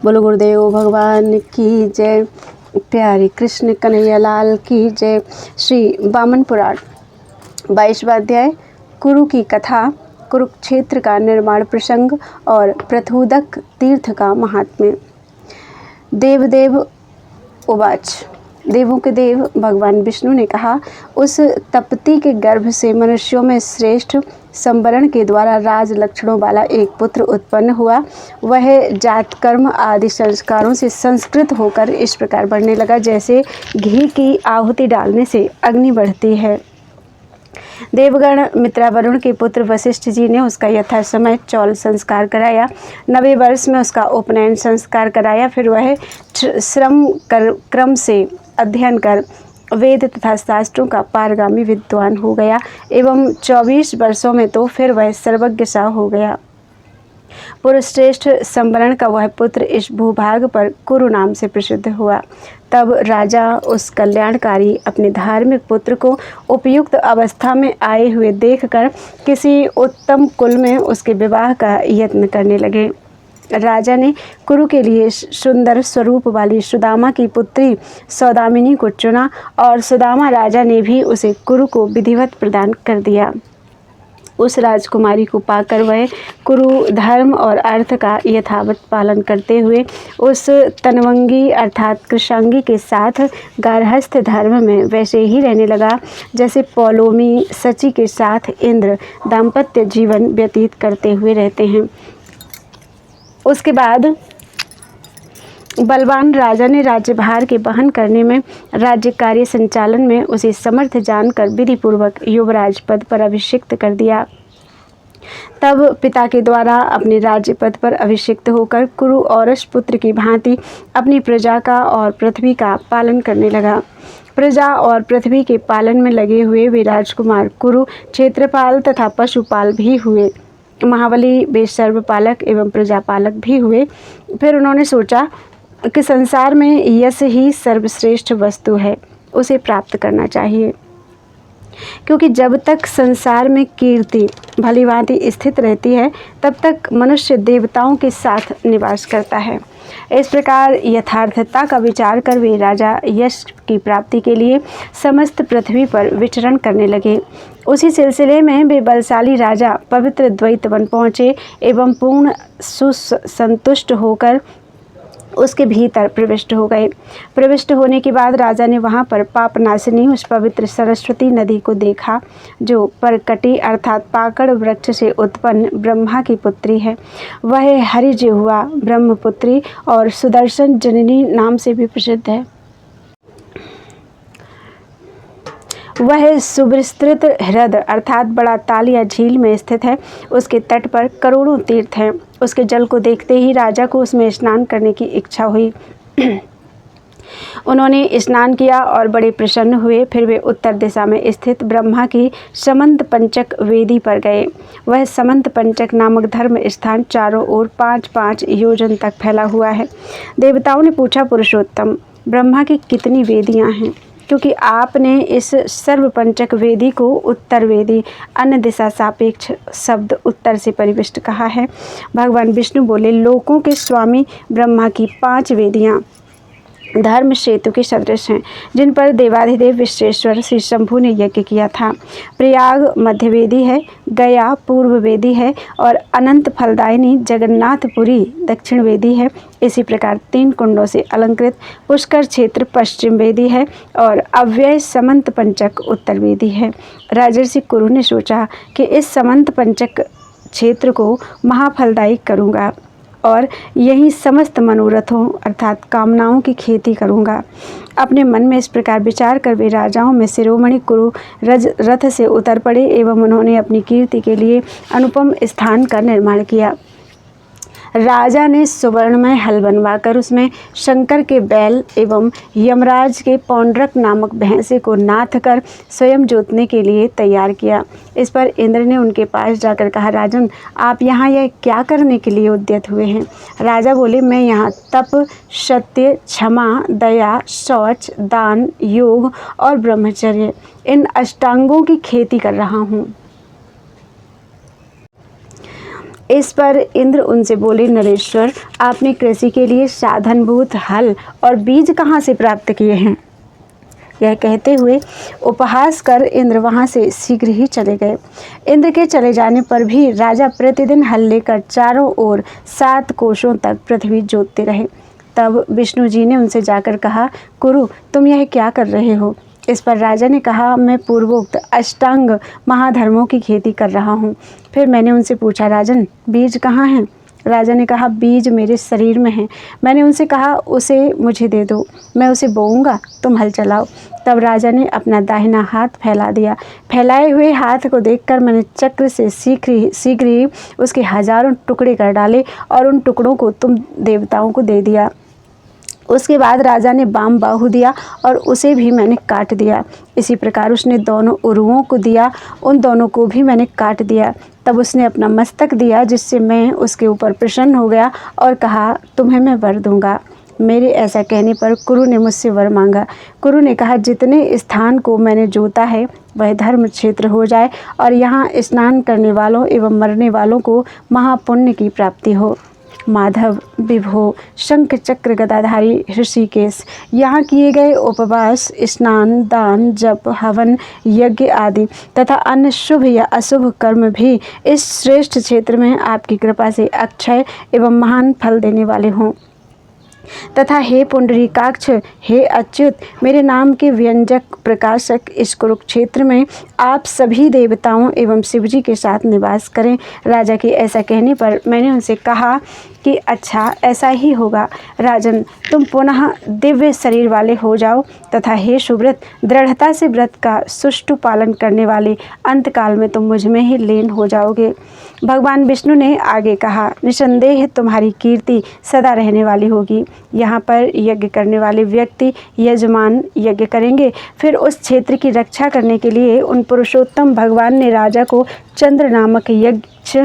बोलो गुरुदेव भगवान की जय। प्यारे कृष्ण कन्हैया लाल की जय। श्री वामन पुराण 22वां अध्याय कुरु की कथा, कुरुक्षेत्र का निर्माण प्रसंग और प्रथोदक तीर्थ का महात्म्य। देवदेव उवाच। देवों के देव भगवान विष्णु ने कहा, उस तपती के गर्भ से मनुष्यों में श्रेष्ठ संवरण के द्वारा राज लक्षणों वाला एक पुत्र उत्पन्न हुआ। वह जात कर्म आदि संस्कारों से संस्कृत होकर इस प्रकार बढ़ने लगा, जैसे घी की आहुति डालने से अग्नि बढ़ती है। देवगण मित्रावरुण के पुत्र वशिष्ठ जी ने उसका यथा समय चौल संस्कार कराया। 90 वर्ष में उसका उपनयन संस्कार कराया। फिर वह श्रम क्रम से अध्ययन कर वेद तथा शास्त्रों का पारगामी विद्वान हो गया एवं 24 वर्षों में तो फिर वह सर्वज्ञ सा हो गया। पुरुषश्रेष्ठ संवरण का वह पुत्र इस भूभाग पर कुरु नाम से प्रसिद्ध हुआ। तब राजा उस कल्याणकारी अपने धार्मिक पुत्र को उपयुक्त अवस्था में आए हुए देखकर किसी उत्तम कुल में उसके विवाह का यत्न करने लगे। राजा ने कुरु के लिए सुंदर स्वरूप वाली सुदामा की पुत्री सौदामिनी को चुना और सुदामा राजा ने भी उसे कुरु को विधिवत प्रदान कर दिया। उस राजकुमारी को पाकर वह कुरु धर्म और अर्थ का यथावत पालन करते हुए उस तनवंगी अर्थात कृशांगी के साथ गार्हस्थ धर्म में वैसे ही रहने लगा जैसे पौलोमी सची के साथ इंद्र दाम्पत्य जीवन व्यतीत करते हुए रहते हैं। उसके बाद बलवान राजा ने राज्यभार के वहन करने में, राज्य कार्य संचालन में उसे समर्थ जानकर विधि पूर्वक युवराज पद पर अभिषिक्त कर दिया। तब पिता के द्वारा अपने राज्य पद पर अभिषिक्त होकर कुरु औरस पुत्र की भांति अपनी प्रजा का और पृथ्वी का पालन करने लगा। प्रजा और पृथ्वी के पालन में लगे हुए वे राजकुमार कुरु क्षेत्रपाल तथा पशुपाल भी हुए। महाबली वे सर्वपालक एवं प्रजापालक भी हुए। फिर उन्होंने सोचा कि संसार में यश ही सर्वश्रेष्ठ वस्तु है, उसे प्राप्त करना चाहिए, क्योंकि जब तक संसार में कीर्ति भलीभांति स्थित रहती है तब तक मनुष्य देवताओं के साथ निवास करता है। इस प्रकार यथार्थता का विचार कर वे राजा यश की प्राप्ति के लिए समस्त पृथ्वी पर विचरण करने लगे। उसी सिलसिले में वे बलशाली राजा पवित्र द्वैत वन पहुँचे एवं पूर्ण सुसंतुष्ट होकर उसके भीतर प्रविष्ट हो गए। प्रविष्ट होने के बाद राजा ने वहाँ पर पापनाशिनी उस पवित्र सरस्वती नदी को देखा, जो परकटी अर्थात पाकड़ वृक्ष से उत्पन्न ब्रह्मा की पुत्री है। वह हरिजिह्वा ब्रह्मपुत्री और सुदर्शन जननी नाम से भी प्रसिद्ध है। वह सुविस्तृत हृद अर्थात बड़ा ताल या झील में स्थित है। उसके तट पर करोड़ों तीर्थ हैं। उसके जल को देखते ही राजा को उसमें स्नान करने की इच्छा हुई। उन्होंने स्नान किया और बड़े प्रसन्न हुए। फिर वे उत्तर दिशा में स्थित ब्रह्मा की समंत पंचक वेदी पर गए। वह समंत पंचक नामक धर्म स्थान चारों ओर 5-5 योजन तक फैला हुआ है। देवताओं ने पूछा, पुरुषोत्तम, ब्रह्मा की कितनी वेदियां हैं? क्योंकि आपने इस सर्वपंचक वेदी को उत्तर वेदी अन्य दिशा सापेक्ष शब्द उत्तर से परिविष्ट कहा है। भगवान विष्णु बोले, लोकों के स्वामी ब्रह्मा की 5 वेदियां धर्म सेतु के सदृश हैं, जिन पर देवाधिदेव विश्वेश्वर श्री शंभु ने यज्ञ किया था। प्रयाग मध्य वेदी है, गया पूर्व वेदी है और अनंत फलदायिनी जगन्नाथपुरी दक्षिण वेदी है। इसी प्रकार 3 कुंडों से अलंकृत पुष्कर क्षेत्र पश्चिम वेदी है और अव्यय समंत पंचक उत्तर वेदी है। राजर्षि कुरु ने सोचा कि इस समंत पंचक क्षेत्र को महाफलदायी करूँगा और यही समस्त मनोरथों अर्थात कामनाओं की खेती करूँगा। अपने मन में इस प्रकार विचार कर वे राजाओं में शिरोमणि कुरु रथ से उतर पड़े एवं उन्होंने अपनी कीर्ति के लिए अनुपम स्थान का निर्माण किया। राजा ने सुवर्णमय हल बनवाकर उसमें शंकर के बैल एवं यमराज के पौंड्रक नामक भैंसे को नाथ कर स्वयं जोतने के लिए तैयार किया। इस पर इंद्र ने उनके पास जाकर कहा, राजन, आप यहाँ यह क्या करने के लिए उद्यत हुए हैं? राजा बोले, मैं यहाँ तप, सत्य, क्षमा, दया, शौच, दान, योग और ब्रह्मचर्य इन अष्टांगों की खेती कर रहा हूँ। इस पर इंद्र उनसे बोले, नरेश्वर, आपने कृषि के लिए साधनभूत हल और बीज कहाँ से प्राप्त किए हैं? यह कहते हुए उपहास कर इंद्र वहां से शीघ्र ही चले गए। इंद्र के चले जाने पर भी राजा प्रतिदिन हल लेकर चारों ओर 7 कोसों तक पृथ्वी जोतते रहे। तब विष्णु जी ने उनसे जाकर कहा, कुरु, तुम यह क्या कर रहे हो? इस पर राजा ने कहा, मैं पूर्वोक्त अष्टांग महाधर्मों की खेती कर रहा हूँ। फिर मैंने उनसे पूछा, राजन, बीज कहाँ हैं? राजा ने कहा, बीज मेरे शरीर में है। मैंने उनसे कहा, उसे मुझे दे दो, मैं उसे बोऊंगा, तुम हल चलाओ। तब राजा ने अपना दाहिना हाथ फैला दिया। फैलाए हुए हाथ को देखकर मैंने चक्र से शीघ्र ही उसके हजारों टुकड़े कर डाले और उन टुकड़ों को तुम देवताओं को दे दिया। उसके बाद राजा ने वाम बाहु दिया और उसे भी मैंने काट दिया। इसी प्रकार उसने दोनों उरुओं को दिया, उन दोनों को भी मैंने काट दिया। तब उसने अपना मस्तक दिया, जिससे मैं उसके ऊपर प्रसन्न हो गया और कहा, तुम्हें मैं वर दूंगा। मेरे ऐसा कहने पर कुरु ने मुझसे वर मांगा। कुरु ने कहा, जितने स्थान को मैंने जोता है वह धर्म क्षेत्र हो जाए और यहाँ स्नान करने वालों एवं मरने वालों को महापुण्य की प्राप्ति हो। माधव, विभो, शंख चक्र गदाधारी ऋषिकेश, यहाँ किए गए उपवास, स्नान, दान, जप, हवन, यज्ञ आदि तथा अन्य शुभ या अशुभ कर्म भी इस श्रेष्ठ क्षेत्र में आपकी कृपा से अक्षय एवं महान फल देने वाले हों। तथा हे पुंडरीकाक्ष, हे अच्युत, मेरे नाम के व्यंजक प्रकाशक, इस कुरुक्षेत्र में आप सभी देवताओं एवं शिवजी के साथ निवास करें। राजा के ऐसा कहने पर मैंने उनसे कहा कि अच्छा, ऐसा ही होगा। राजन, तुम पुनः दिव्य शरीर वाले हो जाओ तथा हे सुव्रत, दृढ़ता से व्रत का सुष्ठु पालन करने वाले अंतकाल में तुम मुझ में ही लीन हो जाओगे। भगवान विष्णु ने आगे कहा, निसंदेह तुम्हारी कीर्ति सदा रहने वाली होगी। यहाँ पर यज्ञ करने वाले व्यक्ति यजमान यज्ञ करेंगे। फिर उस क्षेत्र की रक्षा करने के लिए उन पुरुषोत्तम भगवान ने राजा को चंद्र नामक यक्ष,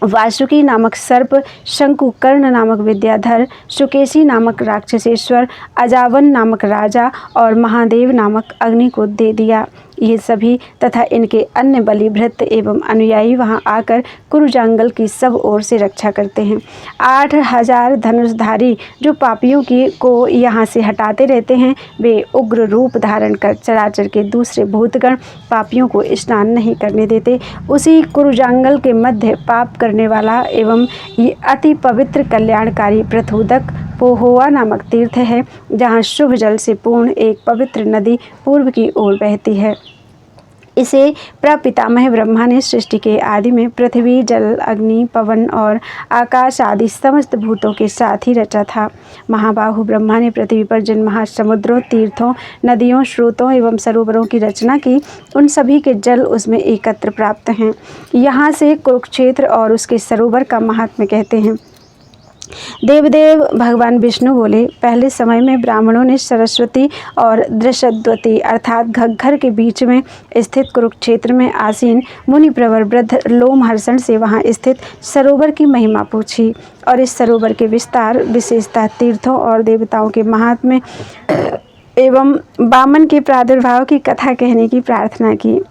वासुकी नामक सर्प, शंकुकर्ण नामक विद्याधर, सुकेशी नामक राक्षसेश्वर, अजावन नामक राजा और महादेव नामक अग्नि को दे दिया। ये सभी तथा इनके अन्य बलिभृत एवं अनुयायी वहां आकर कुरुजांगल की सब ओर से रक्षा करते हैं। 8000 धनुषधारी जो पापियों को यहाँ से हटाते रहते हैं, वे उग्र रूप धारण कर चराचर के दूसरे भूतगण पापियों को स्नान नहीं करने देते। उसी कुरुजांगल के मध्य पाप करने वाला एवं ये अति पवित्र कल्याणकारी प्रथोदक पोहोआ नामक तीर्थ है, जहाँ शुभ जल से पूर्ण एक पवित्र नदी पूर्व की ओर बहती है। इसे प्रपितामह ब्रह्मा ने सृष्टि के आदि में पृथ्वी, जल, अग्नि, पवन और आकाश आदि समस्त भूतों के साथ ही रचा था। महाबाहु ब्रह्मा ने पृथ्वी पर जिन महासमुद्रों, तीर्थों, नदियों, स्रोतों एवं सरोवरों की रचना की, उन सभी के जल उसमें एकत्र प्राप्त हैं। यहाँ से कुरुक्षेत्र और उसके सरोवर का महात्म्य कहते हैं। देवदेव भगवान विष्णु बोले, पहले समय में ब्राह्मणों ने सरस्वती और दृषद्वती अर्थात घग्घर के बीच में स्थित कुरुक्षेत्र में आसीन मुनिप्रवर वृद्ध लोमहर्षण से वहां स्थित सरोवर की महिमा पूछी और इस सरोवर के विस्तार, विशेषता, तीर्थों और देवताओं के महात्म्य एवं वामन के प्रादुर्भाव की कथा कहने की प्रार्थना की।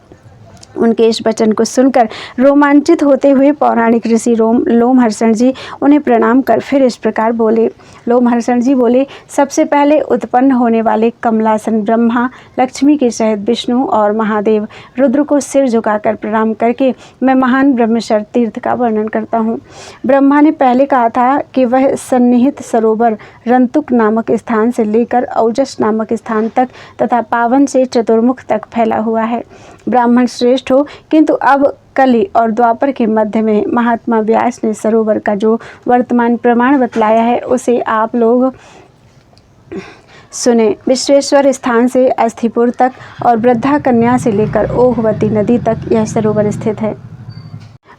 उनके इस वचन को सुनकर रोमांचित होते हुए पौराणिक ऋषि लोमहर्षण जी उन्हें प्रणाम कर फिर इस प्रकार बोले। लोमहर्षण जी बोले, सबसे पहले उत्पन्न होने वाले कमलासन ब्रह्मा, लक्ष्मी के सहित विष्णु और महादेव रुद्र को सिर झुकाकर प्रणाम करके मैं महान ब्रह्मशर तीर्थ का वर्णन करता हूँ। ब्रह्मा ने पहले कहा था कि वह सन्निहित सरोवर रंतुक नामक स्थान से लेकर औजस नामक स्थान तक तथा पावन से चतुर्मुख तक फैला हुआ है। ब्राह्मण श्रेष्ठ हो, किंतु अब कली और द्वापर के मध्य में महात्मा व्यास ने सरोवर का जो वर्तमान प्रमाण बतलाया है, उसे आप लोग सुने। विश्वेश्वर स्थान से अस्थिपुर तक और वृद्धा कन्या से लेकर ओघवती नदी तक यह सरोवर स्थित है।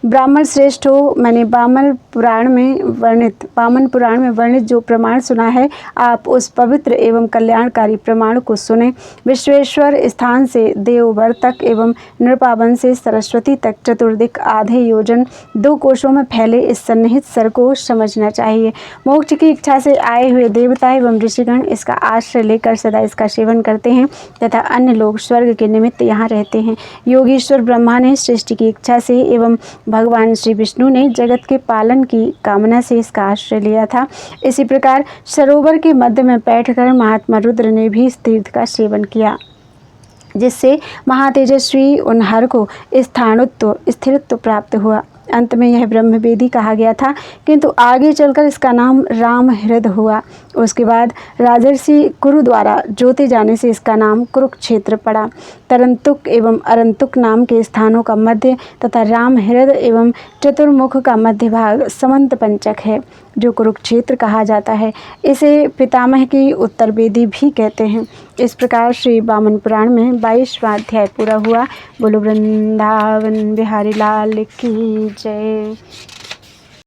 ब्राह्मण श्रेष्ठ हो, मैंने वामन पुराण में वर्णित जो प्रमाण सुना है, आप उस पवित्र एवं कल्याणकारी प्रमाण को सुने। विश्वेश्वर स्थान से देववर तक एवं नृपावन से सरस्वती तक चतुर्दिक आधे योजन 2 कोशों में फैले इस सन्निहित सर को समझना चाहिए। मोक्ष की इच्छा से आए हुए देवता एवं ऋषिगण इसका आश्रय लेकर सदा इसका सेवन करते हैं तथा अन्य लोग स्वर्ग के निमित्त यहाँ रहते हैं। योगीश्वर ब्रह्मा ने सृष्टि की इच्छा से एवं भगवान श्री विष्णु ने जगत के पालन की कामना से इसका आश्रय लिया था। इसी प्रकार सरोवर के मध्य में बैठकर महात्मा रुद्र ने भी इस तीर्थ का सेवन किया, जिससे महातेजस्वी उन्हर को स्थिरत्व प्राप्त हुआ। अंत में यह ब्रह्मवेदी कहा गया था, किंतु आगे चलकर इसका नाम राम हृद हुआ। उसके बाद राजर्षि कुरु द्वारा जोते जाने से इसका नाम कुरुक्षेत्र पड़ा। तरंतुक एवं अरंतुक नाम के स्थानों का मध्य तथा राम हृद एवं चतुर्मुख का मध्य भाग समंत पंचक है, जो कुरुक्षेत्र कहा जाता है। इसे पितामह की उत्तर वेदी भी कहते हैं। इस प्रकार श्री वामन पुराण में 22वां अध्याय पूरा हुआ। बोलो वृंदावन बिहारी लाल की जय।